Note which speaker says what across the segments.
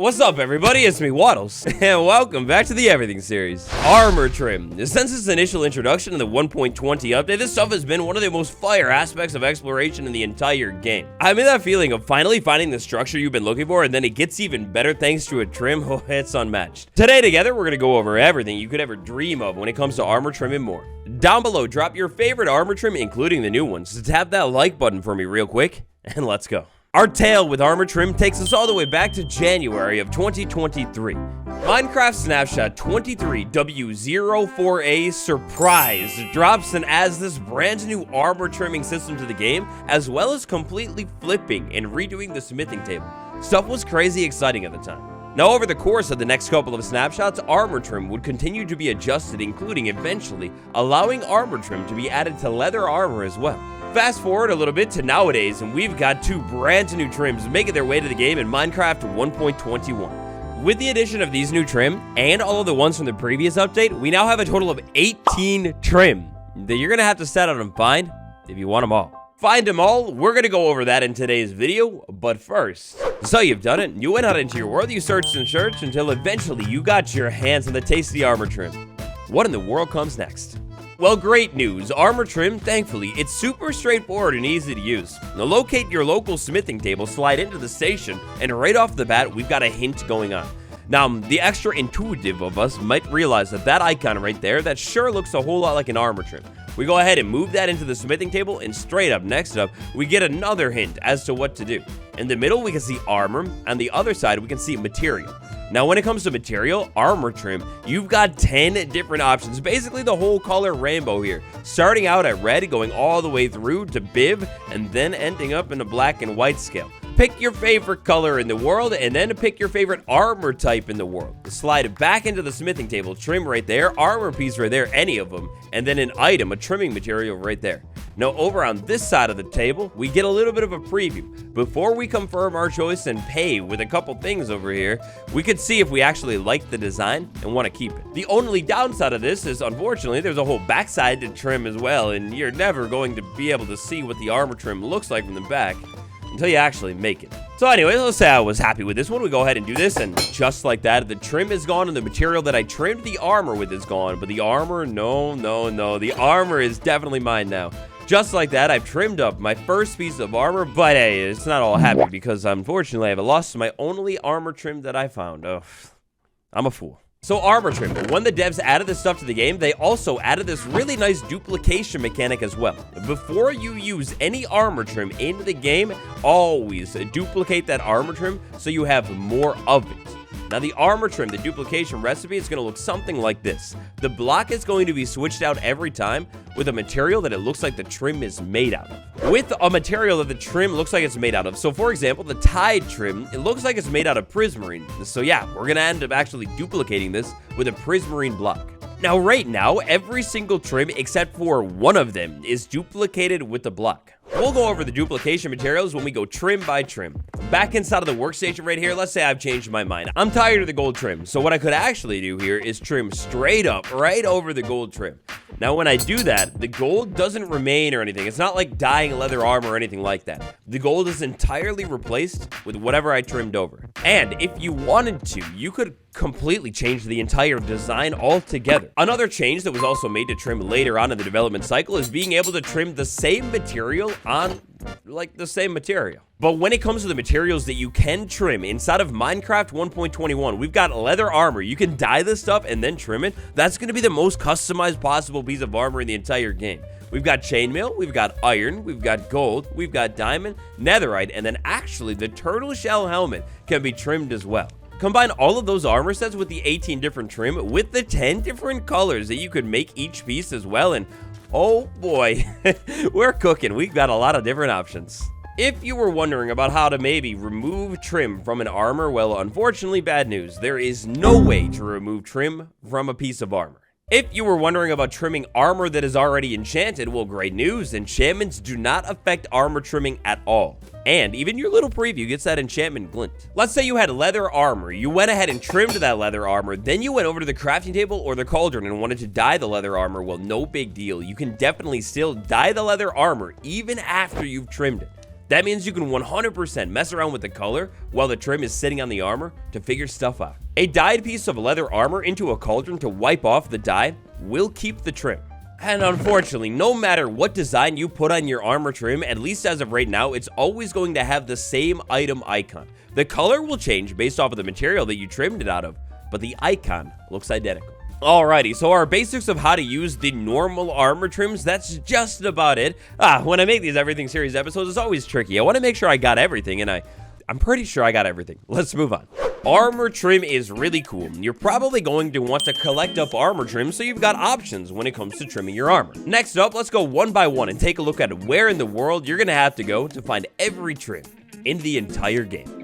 Speaker 1: What's up, everybody? It's me, Waddles, and welcome back to the Everything series. Armor trim. Since its initial introduction in the 1.20 update, this stuff has been one of the most fire aspects of exploration in the entire game. I mean, that feeling of finally finding the structure you've been looking for, and then it gets even better thanks to a trim. Oh, it's unmatched. Today, together, we're gonna go over everything you could ever dream of when it comes to armor trim and more. Down below, drop your favorite armor trim, including the new ones. So tap that like button for me real quick, and let's go. Our tale with armor trim takes us all the way back to January of 2023. Minecraft Snapshot 23W04A Surprise drops and adds this brand new armor trimming system to the game, as well as completely flipping and redoing the smithing table. Stuff was crazy exciting at the time. Now, over the course of the next couple of snapshots, armor trim would continue to be adjusted, including eventually allowing armor trim to be added to leather armor as well. Fast forward a little bit to nowadays, and we've got two brand new trims making their way to the game in Minecraft 1.21. With the addition of these new trim, and all of the ones from the previous update, we now have a total of 18 trim that you're gonna have to set out and find if you want them all. Find them all, we're gonna go over that in today's video, but first, so you've done it, you went out into your world, you searched and searched until eventually you got your hands on the tasty armor trim. What in the world comes next? Well, great news. Armor trim, thankfully, it's super straightforward and easy to use. Now, locate your local smithing table, slide into the station, and right off the bat, we've got a hint going on. Now, the extra intuitive of us might realize that that icon right there, that sure looks a whole lot like an armor trim. We go ahead and move that into the smithing table, and straight up, next up, we get another hint as to what to do. In the middle, we can see armor, and the other side, we can see material. Now, when it comes to material, armor trim, you've got 10 different options, basically the whole color rainbow here, starting out at red, going all the way through to Biv, and then ending up in a black and white scale. Pick your favorite color in the world, and then pick your favorite armor type in the world. Slide back into the smithing table, trim right there, armor piece right there, any of them, and then an item, a trimming material right there. Now, over on this side of the table, we get a little bit of a preview. Before we confirm our choice and pay with a couple things over here, we could see if we actually like the design and want to keep it. The only downside of this is, unfortunately, there's a whole backside to trim as well, and you're never going to be able to see what the armor trim looks like from the back until you actually make it. So anyway, let's say I was happy with this one. We go ahead and do this, and just like that, the trim is gone, and the material that I trimmed the armor with is gone. But the armor, no. The armor is definitely mine now. Just like that, I've trimmed up my first piece of armor, but hey, it's not all happy because unfortunately I've lost my only armor trim that I found. Oh, I'm a fool. So armor trim, when the devs added this stuff to the game, they also added this really nice duplication mechanic as well. Before you use any armor trim in the game, always duplicate that armor trim so you have more of it. Now, the armor trim, the duplication recipe, is going to look something like this. The block is going to be switched out every time with a material that it looks like the trim is made out of. With a material that the trim looks like it's made out of. So, for example, the tide trim, it looks like it's made out of prismarine. So, yeah, we're going to end up actually duplicating this with a prismarine block. Now, right now, every single trim except for one of them is duplicated with the block. We'll go over the duplication materials when we go trim by trim. Back inside of the workstation right here, let's say I've changed my mind. I'm tired of the gold trim, so what I could actually do here is trim straight up right over the gold trim. Now, when I do that, the gold doesn't remain or anything. It's not like dyeing leather armor or anything like that. The gold is entirely replaced with whatever I trimmed over. And if you wanted to, you could completely change the entire design altogether. Another change that was also made to trim later on in the development cycle is being able to trim the same material on like the same material. But when it comes to the materials that you can trim inside of Minecraft 1.21, we've got leather armor. You can dye this stuff and then trim it. That's going to be the most customized possible piece of armor in the entire game. We've got chainmail, we've got iron, we've got gold, we've got diamond, netherite, and then actually the turtle shell helmet can be trimmed as well. Combine all of those armor sets with the 18 different trim with the 10 different colors that you could make each piece as well, and oh boy, we're cooking. We've got a lot of different options. If you were wondering about how to maybe remove trim from an armor, well, unfortunately, bad news. There is no way to remove trim from a piece of armor. If you were wondering about trimming armor that is already enchanted, well, great news. Enchantments do not affect armor trimming at all. And even your little preview gets that enchantment glint. Let's say you had leather armor. You went ahead and trimmed that leather armor. Then you went over to the crafting table or the cauldron and wanted to dye the leather armor. Well, no big deal. You can definitely still dye the leather armor even after you've trimmed it. That means you can 100% mess around with the color while the trim is sitting on the armor to figure stuff out. A dyed piece of leather armor into a cauldron to wipe off the dye will keep the trim. And unfortunately, no matter what design you put on your armor trim, at least as of right now, it's always going to have the same item icon. The color will change based off of the material that you trimmed it out of, but the icon looks identical. Alrighty, so our basics of how to use the normal armor trims, that's just about it. When I make these Everything Series episodes, it's always tricky. I want to make sure I got everything, and I'm pretty sure I got everything. Let's move on. Armor trim is really cool. You're probably going to want to collect up armor trim, so you've got options when it comes to trimming your armor. Next up, let's go one by one and take a look at where in the world you're going to have to go to find every trim in the entire game.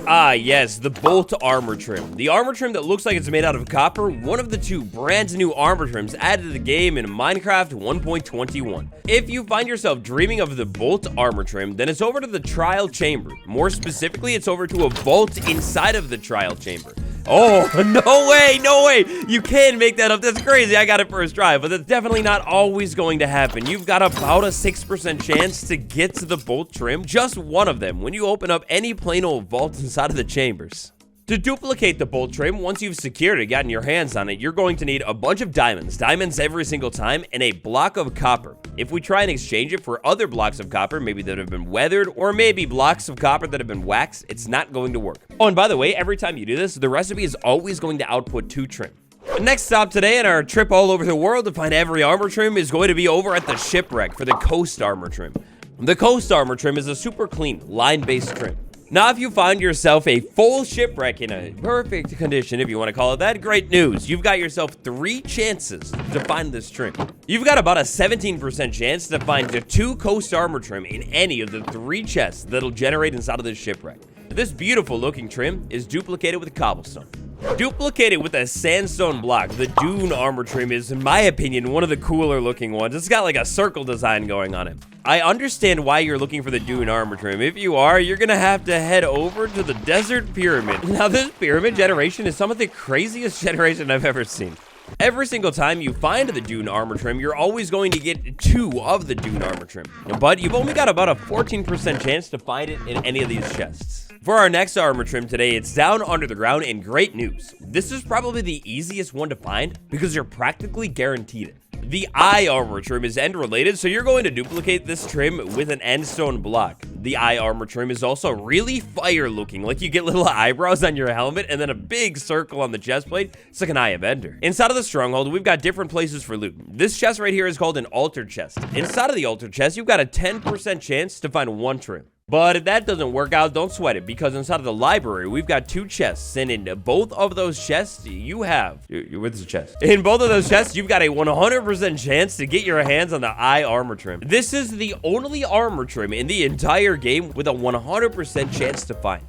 Speaker 1: Yes, the bolt armor trim. The armor trim that looks like it's made out of copper, one of the two brand new armor trims added to the game in Minecraft 1.21. If you find yourself dreaming of the bolt armor trim, then it's over to the trial chamber. More specifically, it's over to a vault inside of the trial chamber. Oh, no way. You can make that up. That's crazy. I got it first try, but that's definitely not always going to happen. You've got about a 6% chance to get to the bolt trim, just one of them, when you open up any plain old vault inside of the chambers. To duplicate the bolt trim, once you've secured it, gotten your hands on it, you're going to need a bunch of diamonds every single time, and a block of copper. If we try and exchange it for other blocks of copper, maybe that have been weathered, or maybe blocks of copper that have been waxed, it's not going to work. Oh, and by the way, every time you do this, the recipe is always going to output 2 trim. The next stop today in our trip all over the world to find every armor trim is going to be over at the shipwreck for the coast armor trim. The coast armor trim is a super clean, line-based trim. Now, if you find yourself a full shipwreck in a perfect condition, if you want to call it that, great news. You've got yourself 3 chances to find this trim. You've got about a 17% chance to find the 2 coast armor trim in any of the 3 chests that'll generate inside of this shipwreck. This beautiful looking trim is duplicated with cobblestone. Duplicated with a sandstone block, the dune armor trim is, in my opinion, one of the cooler looking ones. It's got like a circle design going on it. I understand why you're looking for the dune armor trim. If you are, you're gonna have to head over to the desert pyramid. Now, this pyramid generation is some of the craziest generation I've ever seen. Every single time you find the dune armor trim, you're always going to get 2 of the dune armor trim. But you've only got about a 14% chance to find it in any of these chests. For our next armor trim today, it's down under the ground, and great news. This is probably the easiest one to find because you're practically guaranteed it. The eye armor trim is end related, so you're going to duplicate this trim with an end stone block. The eye armor trim is also really fire looking, like you get little eyebrows on your helmet and then a big circle on the chest plate. It's like an eye of Ender. Inside of the stronghold, we've got different places for loot. This chest right here is called an altar chest. Inside of the altar chest, you've got a 10% chance to find 1 trim. But if that doesn't work out, don't sweat it, because inside of the library, we've got 2 chests, and in both of those chests, you have... Where's the chest? In both of those chests, you've got a 100% chance to get your hands on the eye armor trim. This is the only armor trim in the entire game with a 100% chance to find.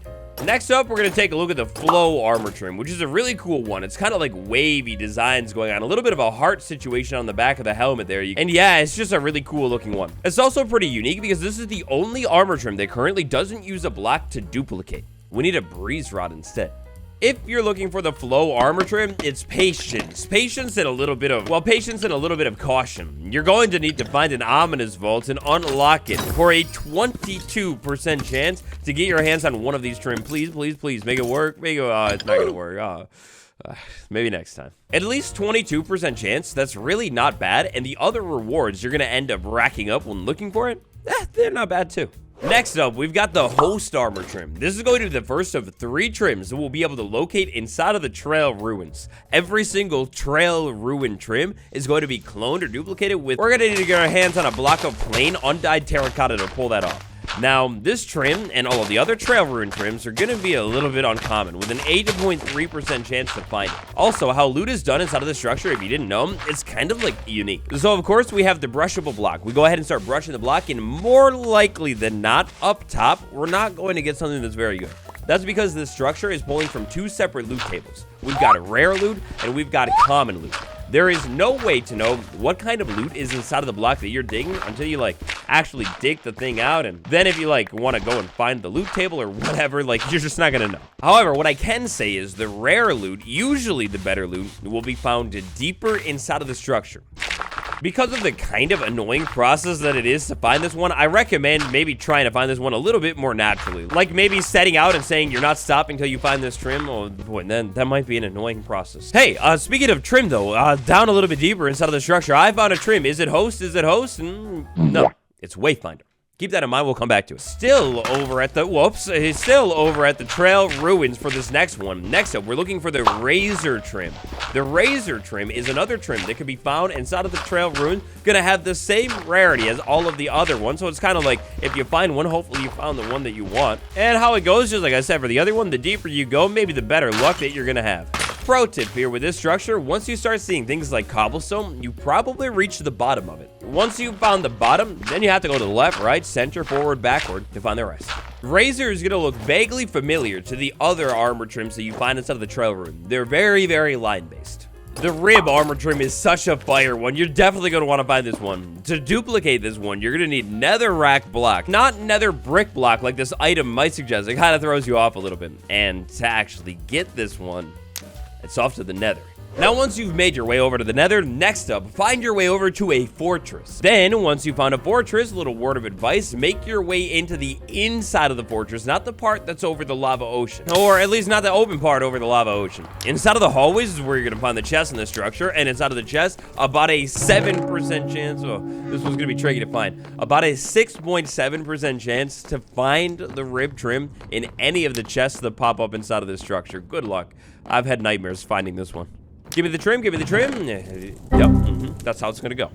Speaker 1: Next up, we're going to take a look at the flow armor trim, which is a really cool one. It's kind of like wavy designs going on. A little bit of a heart situation on the back of the helmet there. And yeah, it's just a really cool looking one. It's also pretty unique because this is the only armor trim that currently doesn't use a block to duplicate. We need a breeze rod instead. If you're looking for the flow armor trim, it's patience. Patience and a little bit of caution. You're going to need to find an ominous vault and unlock it for a 22% chance to get your hands on one of these trim. Please, make it work. Oh, it's not gonna work. Maybe next time. At least 22% chance. That's really not bad. And the other rewards you're gonna end up racking up when looking for it, they're not bad too. Next up, we've got the host armor trim. This is going to be the first of 3 trims that we'll be able to locate inside of the trail ruins. Every single trail ruin trim is going to be cloned or duplicated with... We're going to need to get our hands on a block of plain undyed terracotta to pull that off. Now, this trim and all of the other trail ruin trims are going to be a little bit uncommon, with an 8.3% chance to find it. Also, how loot is done inside of the structure, if you didn't know, it's kind of like unique. So, of course, we have the brushable block. We go ahead and start brushing the block, and more likely than not, up top, we're not going to get something that's very good. That's because this structure is pulling from 2 separate loot tables. We've got a rare loot, and we've got a common loot. There is no way to know what kind of loot is inside of the block that you're digging until you, actually dig the thing out. And then if you, want to go and find the loot table or whatever, you're just not going to know. However, what I can say is the rare loot, usually the better loot, will be found deeper inside of the structure. Because of the kind of annoying process that it is to find this one, I recommend maybe trying to find this one a little bit more naturally. Like maybe setting out and saying you're not stopping until you find this trim. Oh boy, then that might be an annoying process. Hey, speaking of trim though, down a little bit deeper inside of the structure, I found a trim. Is it host? Is it host? No, it's wayfinder. Keep that in mind, we'll come back to it. Still over at the trail ruins for this next one. Next up, we're looking for the razor trim. The razor trim is another trim that can be found inside of the trail ruin. Gonna have the same rarity as all of the other ones, so it's kind of like if you find one, hopefully you found the one that you want. And how it goes, just like I said, for the other one, the deeper you go, maybe the better luck that you're gonna have. Pro tip here with this structure, once you start seeing things like cobblestone, you probably reach the bottom of it. Once you've found the bottom, then you have to go to the left, right, center, forward, backward to find the rest. Razor is going to look vaguely familiar to the other armor trims that you find inside of the trail room. They're very, very line-based. The rib armor trim is such a fire one. You're definitely going to want to find this one. To duplicate this one, you're going to need netherrack block, not nether brick block like this item might suggest. It kind of throws you off a little bit. And to actually get this one, it's off to the nether. Now, once you've made your way over to the nether, next up, find your way over to a fortress. Then, once you found a fortress, little word of advice, make your way into the inside of the fortress, not the part that's over the lava ocean. Or at least not the open part over the lava ocean. Inside of the hallways is where you're gonna find the chest in this structure, and inside of the chest, about a 7% chance, oh, this one's gonna be tricky to find, about a 6.7% chance to find the rib trim in any of the chests that pop up inside of this structure. Good luck. I've had nightmares finding this one. Give me the trim, give me the trim. Yep, that's how it's gonna go.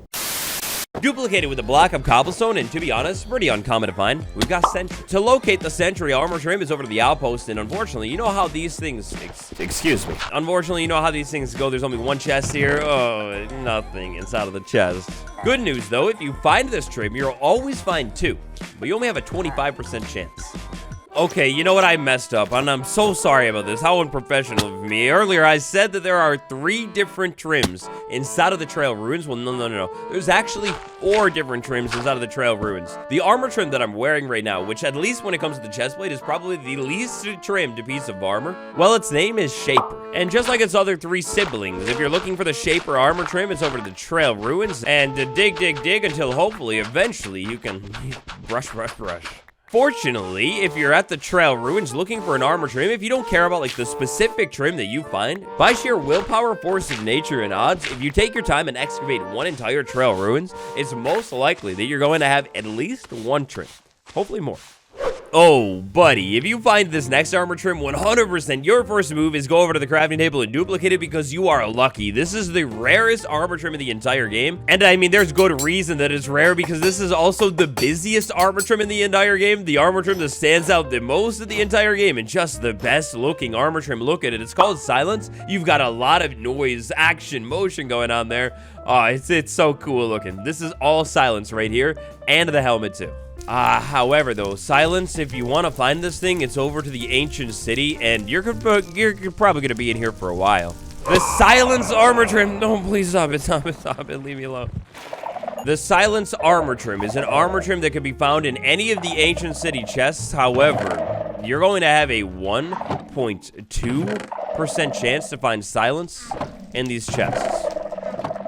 Speaker 1: Duplicated with a block of cobblestone, and to be honest, pretty uncommon to find. We've got sentry. To locate the sentry armor trim is over to the outpost, and unfortunately, you know how these things, excuse me. Unfortunately, you know how these things go. There's only one chest here. Oh, nothing inside of the chest. Good news though, if you find this trim, you'll always find two, but you only have a 25% chance. Okay, you know what? I messed up, and I'm so sorry about this. How unprofessional of me. Earlier, I said that there are 3 different trims inside of the trail ruins. Well, no. There's actually 4 different trims inside of the trail ruins. The armor trim that I'm wearing right now, which at least when it comes to the chestplate is probably the least trimmed piece of armor, well, its name is Shaper. And just like its other 3 siblings, if you're looking for the Shaper armor trim, it's over to the trail ruins, and dig until hopefully, eventually, you can brush. Fortunately, if you're at the trail ruins looking for an armor trim, if you don't care about like the specific trim that you find, by sheer willpower, force of nature, and odds, if you take your time and excavate one entire trail ruins, it's most likely that you're going to have at least 1 trim, hopefully more. Oh, buddy, if you find this next armor trim, 100% your first move is go over to the crafting table and duplicate it because you are lucky. This is the rarest armor trim in the entire game. And I mean, there's good reason that it's rare because this is also the busiest armor trim in the entire game. The armor trim that stands out the most in the entire game and just the best looking armor trim. Look at it. It's called Silence. You've got a lot of noise, action, motion going on there. Oh, it's so cool looking. This is all Silence right here and the helmet too. However, though, Silence, if you want to find this thing, it's over to the ancient city, and you're probably going to be in here for a while. The Silence armor trim. No, please stop it. Leave me alone. The Silence armor trim is an armor trim that can be found in any of the ancient city chests. However, you're going to have a 1.2% chance to find Silence in these chests.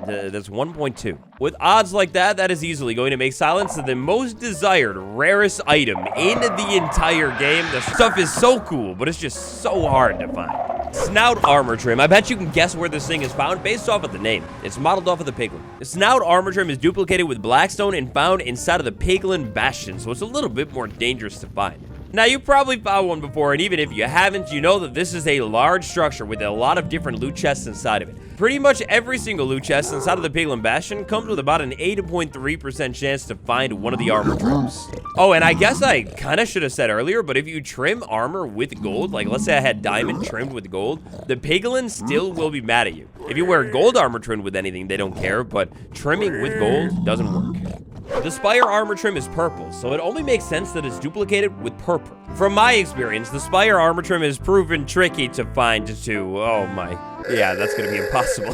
Speaker 1: That's 1.2. With odds like that, that is easily going to make Silence the most desired, rarest item in the entire game. The stuff is so cool, but it's just so hard to find. Snout armor trim. I bet you can guess where this thing is found based off of the name. It's modeled off of the piglin. The Snout armor trim is duplicated with blackstone and found inside of the piglin bastion, so it's a little bit more dangerous to find. Now, you probably found one before, and even if you haven't, you know that this is a large structure with a lot of different loot chests inside of it. Pretty much every single loot chest inside of the Piglin Bastion comes with about an 8.3% chance to find one of the armor trims. Oh, and I guess I kind of should have said earlier, but if you trim armor with gold, like let's say I had diamond trimmed with gold, the Piglin still will be mad at you. If you wear gold armor trimmed with anything, they don't care, but trimming with gold doesn't work. The Spire armor trim is purple, so it only makes sense that it's duplicated with purple. From my experience, the Spire armor trim has proven tricky to find too. Oh my. Yeah, that's gonna be impossible.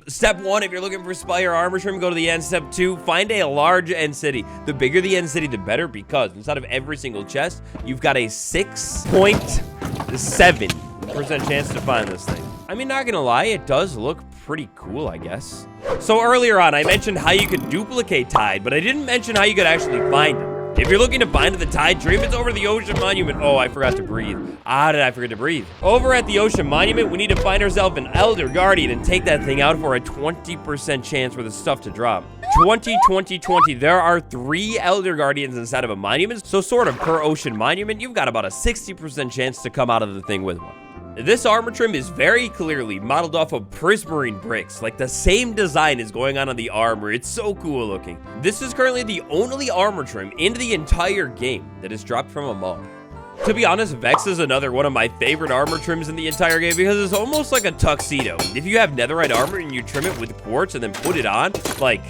Speaker 1: Step 1, if you're looking for Spire armor trim, go to the end. Step 2, find a large end city. The bigger the end city, the better, because inside of every single chest, you've got a 6.7% chance to find this thing. I mean, not gonna lie, it does look pretty cool, I guess. So earlier on, I mentioned how you could duplicate tide, but I didn't mention how you could actually find it. If you're looking to find the tide dream, it's over the ocean monument. Oh, I forgot to breathe. How did I forget to breathe? Over at the ocean monument, we need to find ourselves an elder guardian and take that thing out for a 20% chance for the stuff to drop. 20, 20, 20. There are 3 elder guardians inside of a monument, so sort of per ocean monument, you've got about a 60% chance to come out of the thing with one. This armor trim is very clearly modeled off of prismarine bricks, like the same design is going on the armor. It's so cool looking. This is currently the only armor trim in the entire game that is dropped from a mod. To be honest, Vex is another one of my favorite armor trims in the entire game because it's almost like a tuxedo. If you have netherite armor and you trim it with quartz and then put it on, like,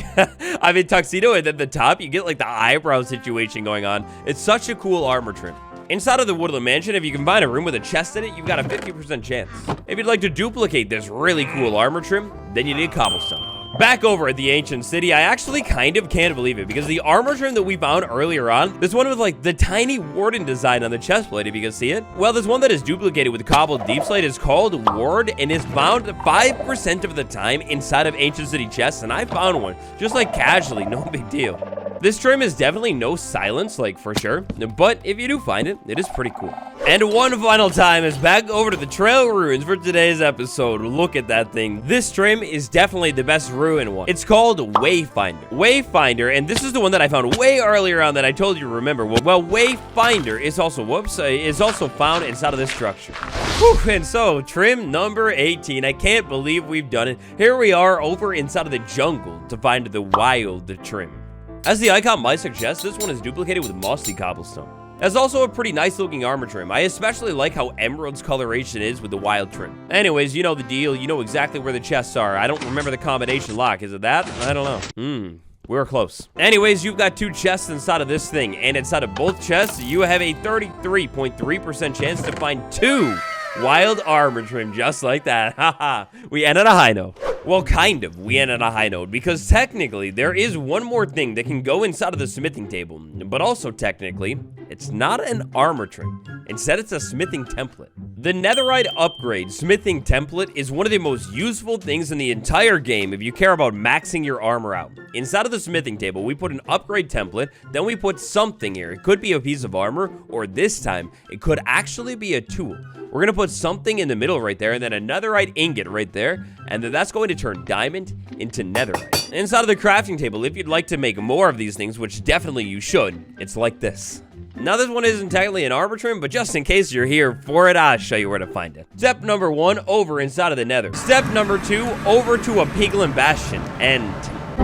Speaker 1: I mean tuxedo, and then the top, you get like the eyebrow situation going on. It's such a cool armor trim. Inside of the Woodland Mansion, if you can find a room with a chest in it, you've got a 50% chance. If you'd like to duplicate this really cool armor trim, then you need cobblestone. Back over at the ancient city, I actually kind of can't believe it because the armor trim that we found earlier on, this one with like the tiny warden design on the chest plate, if you can see it. Well, this one that is duplicated with cobbled deep slate is called Ward and is found 5% of the time inside of ancient city chests, and I found one just like casually, no big deal. This trim is definitely no silence, like for sure, but if you do find it, it is pretty cool. And one final time is back over to the trail ruins for today's episode. Look at that thing. This trim is definitely the best ruin one. It's called Wayfinder. Wayfinder, and this is the one that I found way earlier on that I told you to remember. Well, Wayfinder is also found inside of this structure. Whew, and so, trim number 18. I can't believe we've done it. Here we are over inside of the jungle to find the wild trim. As the icon might suggest, this one is duplicated with mossy cobblestone. That's also a pretty nice looking armor trim. I especially like how Emerald's coloration is with the wild trim. Anyways, you know the deal. You know exactly where the chests are. I don't remember the combination lock. Is it that? I don't know. We were close. Anyways, you've got 2 chests inside of this thing, and inside of both chests, you have a 33.3% chance to find 2 wild armor trim, just like that. Haha. We end on a high note. Well, kind of. We end on a high note because technically there is one more thing that can go inside of the smithing table, but also technically it's not an armor trim. Instead, it's a smithing template. The netherite upgrade smithing template is one of the most useful things in the entire game if you care about maxing your armor out. Inside of the smithing table, we put an upgrade template, then we put something here. It could be a piece of armor, or this time, it could actually be a tool. We're gonna put something in the middle right there, and then a netherite ingot right there, and then that's going to turn diamond into netherite. Inside of the crafting table, if you'd like to make more of these things, which definitely you should, it's like this. Now, this one isn't technically an armor trim, but just in case you're here for it, I'll show you where to find it. Step number 1, over inside of the nether. Step number 2, over to a piglin bastion, and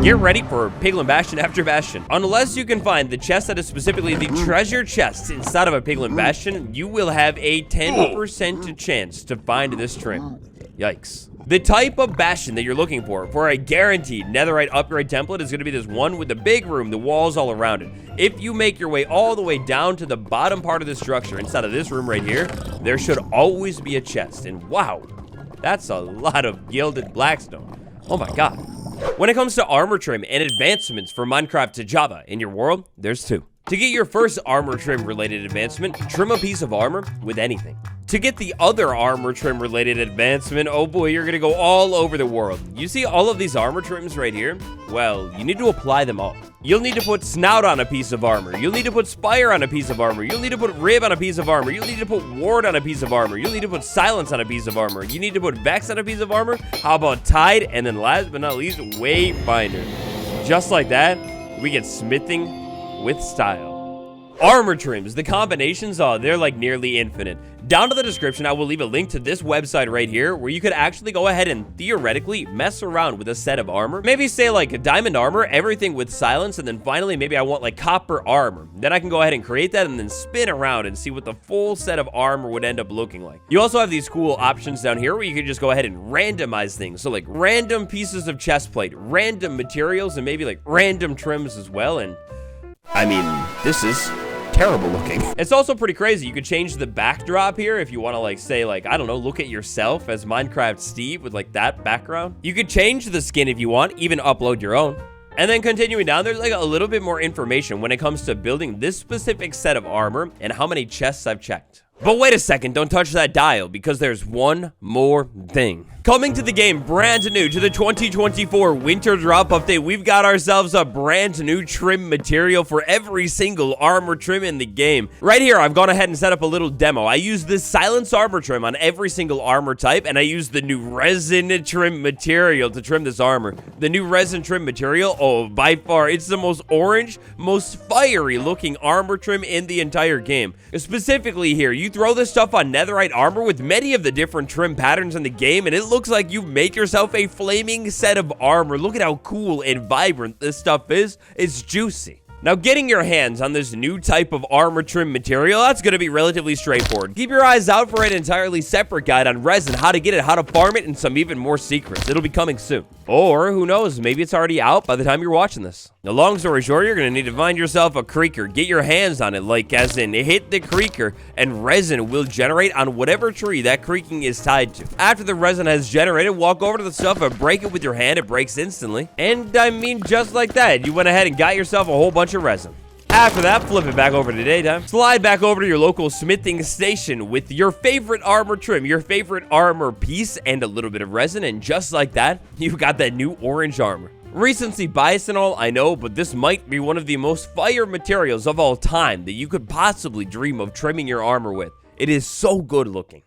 Speaker 1: get ready for piglin bastion after bastion. Unless you can find the chest that is specifically the treasure chest inside of a piglin bastion, you will have a 10% chance to find this trim. Yikes. The type of bastion that you're looking for a guaranteed netherite upgrade template is going to be this one with the big room, the walls all around it. If you make your way all the way down to the bottom part of the structure inside of this room right here, there should always be a chest. And wow, that's a lot of gilded blackstone. Oh my god. When it comes to armor trim and advancements for Minecraft to Java in your world, there's 2. To get your first armor trim related advancement, trim a piece of armor with anything. To get the other armor trim related advancement, oh boy, you're gonna go all over the world. You see all of these armor trims right here? Well, you need to apply them all. You'll need to put snout on a piece of armor. You'll need to put spire on a piece of armor. You'll need to put rib on a piece of armor. You'll need to put ward on a piece of armor. You'll need to put silence on a piece of armor. You need to put vex on a piece of armor. How about tide? And then last but not least, wayfinder. Just like that, we get smithing with style. Armor trims, the combinations, they're like nearly infinite. Down to the description, I will leave a link to this website right here where you could actually go ahead and theoretically mess around with a set of armor. Maybe say like a diamond armor, everything with silence, and then finally maybe I want like copper armor. Then I can go ahead and create that and then spin around and see what the full set of armor would end up looking like. You also have these cool options down here where you can just go ahead and randomize things. So like random pieces of chest plate, random materials, and maybe like random trims as well. And I mean, this is terrible looking. It's also pretty crazy. You could change the backdrop here if you want to like say like, I don't know, look at yourself as Minecraft Steve with like that background. You could change the skin if you want, even upload your own. And then continuing down, there's like a little bit more information when it comes to building this specific set of armor and how many chests I've checked. But wait a second, don't touch that dial, because there's one more thing. Coming to the game brand new to the 2024 winter drop update, we've got ourselves a brand new trim material for every single armor trim in the game. Right here, I've gone ahead and set up a little demo. I use this silence armor trim on every single armor type, and I use the new resin trim material to trim this armor. The new resin trim material, oh, by far, it's the most orange, most fiery looking armor trim in the entire game. Specifically here, you throw this stuff on netherite armor with many of the different trim patterns in the game, and it looks like you've made yourself a flaming set of armor. Look at how cool and vibrant this stuff is. It's juicy. Now, getting your hands on this new type of armor trim material, that's going to be relatively straightforward. Keep your eyes out for an entirely separate guide on resin, how to get it, how to farm it, and some even more secrets. It'll be coming soon. Or, who knows, maybe it's already out by the time you're watching this. Now, long story short, you're going to need to find yourself a creeker. Get your hands on it, like as in hit the creeker, and resin will generate on whatever tree that creaking is tied to. After the resin has generated, walk over to the stuff and break it with your hand. It breaks instantly. And I mean, just like that, you went ahead and got yourself a whole bunch of resin. After that, flip it back over to daytime. Slide back over to your local smithing station with your favorite armor trim, your favorite armor piece, and a little bit of resin, and just like that, you got that new orange armor. Recency bias and all, I know, but this might be one of the most fire materials of all time that you could possibly dream of trimming your armor with. It is so good looking.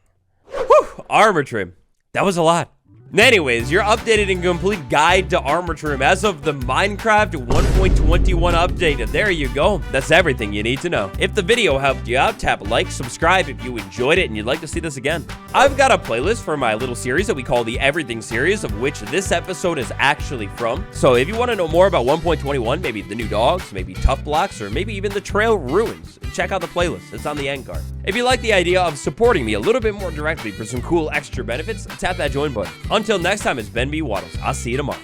Speaker 1: Whew, armor trim. That was a lot. Anyways, your updated and complete guide to armor trim as of the Minecraft 1.21 update. There you go. That's everything you need to know. If the video helped you out, tap like, subscribe if you enjoyed it and you'd like to see this again. I've got a playlist for my little series that we call the Everything series, of which this episode is actually from. So if you want to know more about 1.21, maybe the new dogs, maybe tough blocks, or maybe even the trail ruins, check out the playlist. It's on the end card. If you like the idea of supporting me a little bit more directly for some cool extra benefits, tap that join button. Until next time, it's Ben B. Waddles. I'll see you tomorrow.